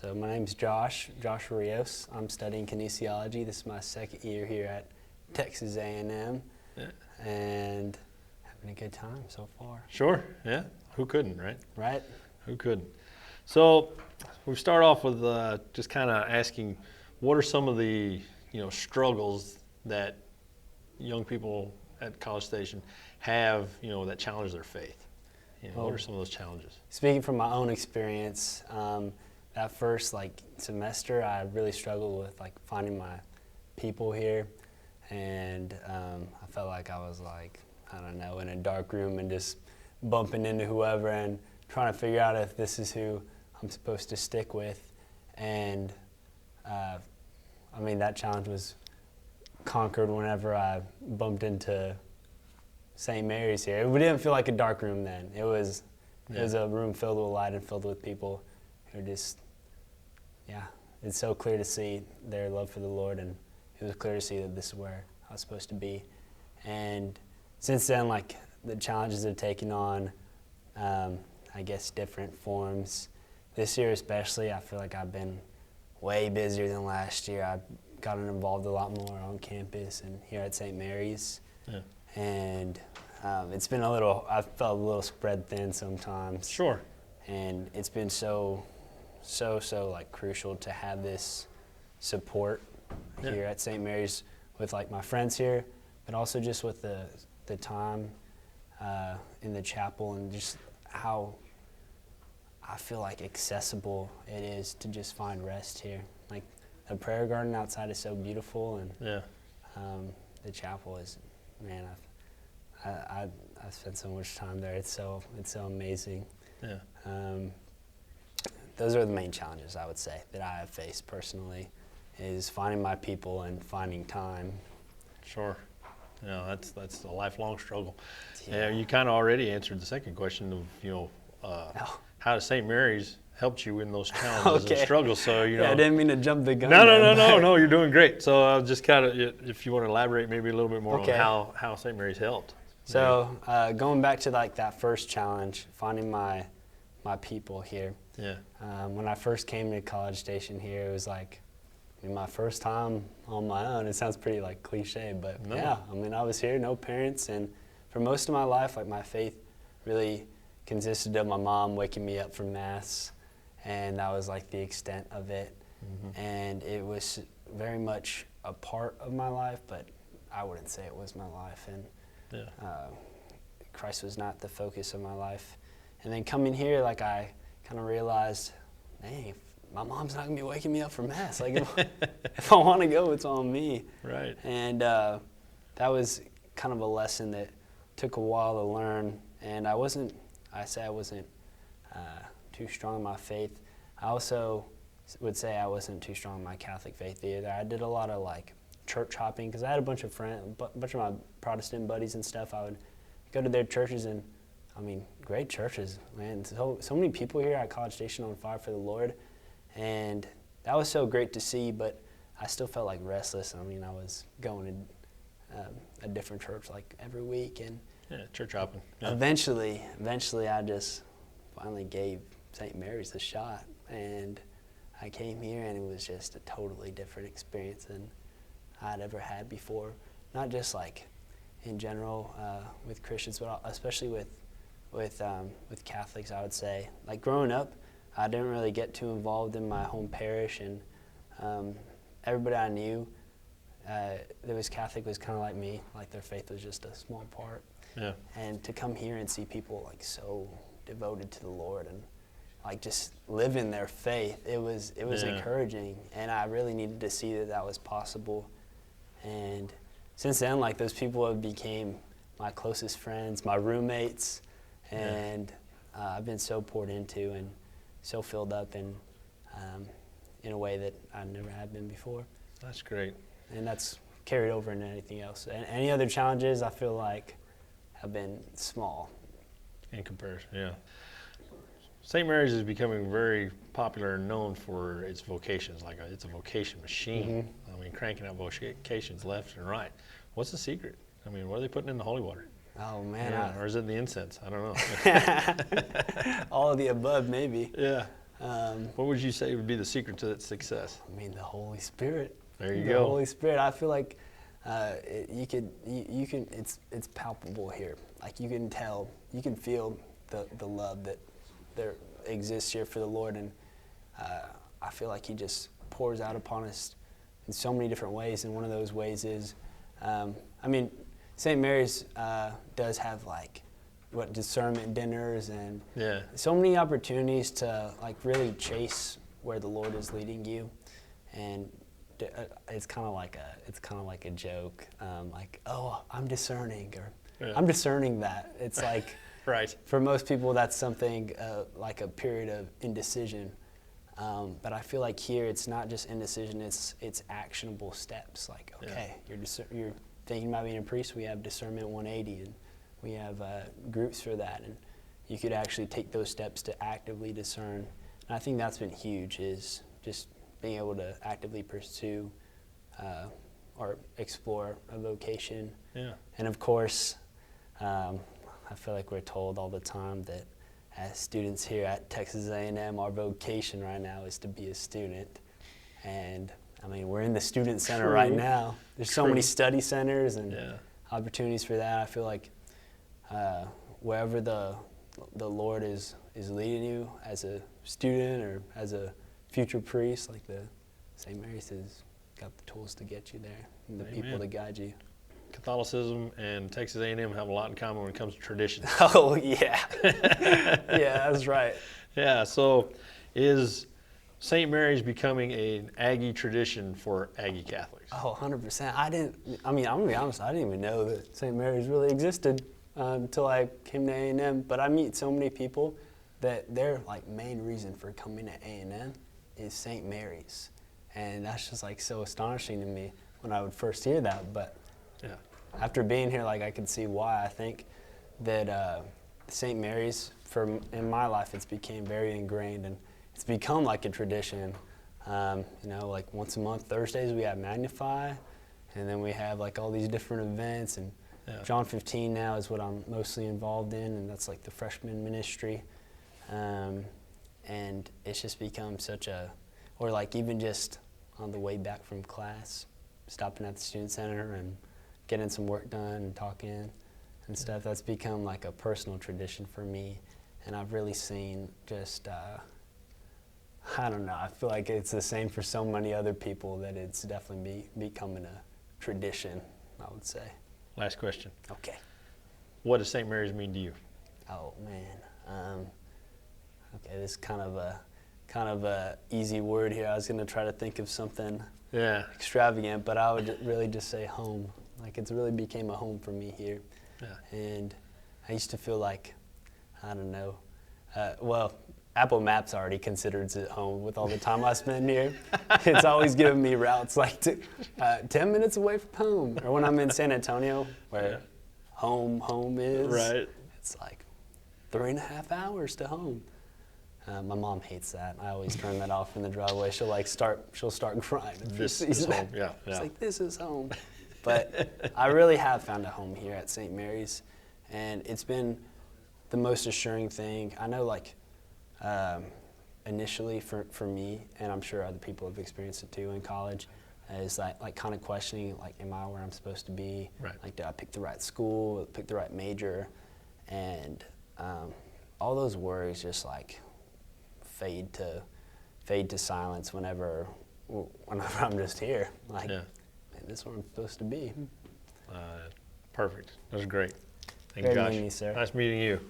So my name's Josh Rios. I'm studying kinesiology. This is my second year here at Texas A&M, and having a good time so far. Sure, yeah. Who couldn't, right? Right? Who couldn't? So we start off with just kind of asking, what are some of the struggles that young people at College Station have, that challenge their faith? What are some of those challenges? Speaking from my own experience, that first semester, I really struggled with finding my people here, and I felt like I was in a dark room and just bumping into whoever and trying to figure out if this is who I'm supposed to stick with. And that challenge was conquered whenever I bumped into St. Mary's here. It didn't feel like a dark room then. It was a room filled with light and filled with people who just, it's so clear to see their love for the Lord, and it was clear to see that this is where I was supposed to be. And since then, the challenges have taken on, different forms. This year especially, I feel like I've been way busier than last year. I've gotten involved a lot more on campus and here at St. Mary's. Yeah. And it's been I felt a little spread thin sometimes. Sure. And it's been so crucial to have this support here at St. Mary's with my friends here, but also just with the time in the chapel and just how I feel accessible it is to just find rest here. The prayer garden outside is so beautiful, and the chapel is, man, I've spent so much time there. It's so amazing. Yeah. Those are the main challenges I would say that I have faced personally, is finding my people and finding time. Sure. That's a lifelong struggle. Yeah, you kind of already answered the second question of how does St. Mary's helped you in those challenges and struggles. So I didn't mean to jump the gun. No, you're doing great. So I'll just kind of, if you want to elaborate maybe a little bit more on how St. Mary's helped. So going back to that first challenge, finding my people here. Yeah. When I first came to College Station here, it was my first time on my own. It sounds pretty cliche, but I was here, no parents, and for most of my life, my faith really consisted of my mom waking me up for Mass, and that was the extent of it. Mm-hmm. And it was very much a part of my life, but I wouldn't say it was my life, and Christ was not the focus of my life. And then coming here, I kind of realized, dang, my mom's not going to be waking me up for Mass. If I want to go, it's on me. Right. And that was kind of a lesson that took a while to learn. And I wasn't too strong in my faith. I also would say I wasn't too strong in my Catholic faith either. I did a lot of church hopping because I had a bunch of my Protestant buddies and stuff. I would go to their churches, and great churches, man. So many people here at College Station on fire for the Lord, and that was so great to see. But I still felt restless. I was going to a different church every week, and church hopping. Yeah. Eventually, I just finally gave St. Mary's a shot, and I came here, and it was just a totally different experience than I'd ever had before. Not just in general with Christians, but especially with Catholics, I would say. Growing up, I didn't really get too involved in my home parish, and everybody I knew that was Catholic was kind of like me. Their faith was just a small part. Yeah. And to come here and see people so devoted to the Lord and just live in their faith, it was encouraging, and I really needed to see that was possible. And since then, those people have became my closest friends, my roommates, and I've been so poured into and so filled up in a way that I never had been before. That's great. And that's carried over into anything else. And any other challenges, I feel have been small. In comparison, yeah. St. Mary's is becoming very popular and known for its vocations. It's a vocation machine. Mm-hmm. Cranking out vocations left and right. What's the secret? What are they putting in the holy water? Oh, man. Or is it the incense? I don't know. All of the above, maybe. Yeah. What would you say would be the secret to that success? I mean, the Holy Spirit. There you the go. Holy Spirit. I feel like you can. It's palpable here. Like you can tell, you can feel the love that there exists here for the Lord, and I feel like He just pours out upon us in so many different ways. And one of those ways is, I mean, St. Mary's does have like discernment dinners and so many opportunities to like really chase where the Lord is leading you, and it's kind of like a joke, like, oh, I'm discerning, or I'm discerning that. It's like right. For most people that's something like a period of indecision, but I feel like here it's not just indecision, it's actionable steps. Like, okay, you're thinking about being a priest, we have discernment 180, and we have groups for that, and you could actually take those steps to actively discern. And I think that's been huge, is just being able to actively pursue or explore a vocation. Yeah. And of course, I feel like we're told all the time that as students here at Texas A&M, our vocation right now is to be a student. And I mean, we're in the student center right now. There's so many study centers and opportunities for that. I feel like wherever the Lord is leading you as a student or as a future priest, like the St. Mary's has got the tools to get you there and the people to guide you. Catholicism and Texas A&M have a lot in common when it comes to tradition. Oh, yeah. Yeah, that's right. Yeah, so is St. Mary's becoming an Aggie tradition for Aggie Catholics? Oh, 100%. I'm going to be honest, I didn't even know that St. Mary's really existed until I came to A&M. But I meet so many people that their like main reason for coming to A&M is St. Mary's. And that's just like so astonishing to me when I would first hear that. But after being here, like I could see why. I think that St. Mary's, in my life, it's became very ingrained, and it's become like a tradition. Like once a month, Thursdays, we have Magnify, and then we have like all these different events. And John 15 now is what I'm mostly involved in, and that's like the freshman ministry. And it's just become or like even just on the way back from class, stopping at the student center and getting some work done and talking and stuff. That's become like a personal tradition for me. And I've really seen just, I don't know, I feel like it's the same for so many other people, that it's definitely becoming a tradition, I would say. Last question. Okay. What does St. Mary's mean to you? Oh, man. Okay, this is kind of a easy word here. I was going to try to think of something extravagant, but I would really just say home. Like, it's really became a home for me here. And I used to feel like, I don't know, Apple Maps already considers it home with all the time I spend here. It's always giving me routes like 10 minutes away from home. Or when I'm in San Antonio, where home is, it's like 3.5 hours to home. My mom hates that. I always turn that off in the driveway. She'll start crying. This is home, It's like, this is home. But I really have found a home here at St. Mary's, and it's been the most assuring thing. I know, like, initially for me, and I'm sure other people have experienced it too in college, is like kind of questioning, like, am I where I'm supposed to be? Like, did I pick the right school, pick the right major? And all those worries just like fade to silence whenever I'm just here. Like, man, this is where I'm supposed to be. Perfect. That was great. Thank Great you, Josh. meeting you, sir. Nice meeting you.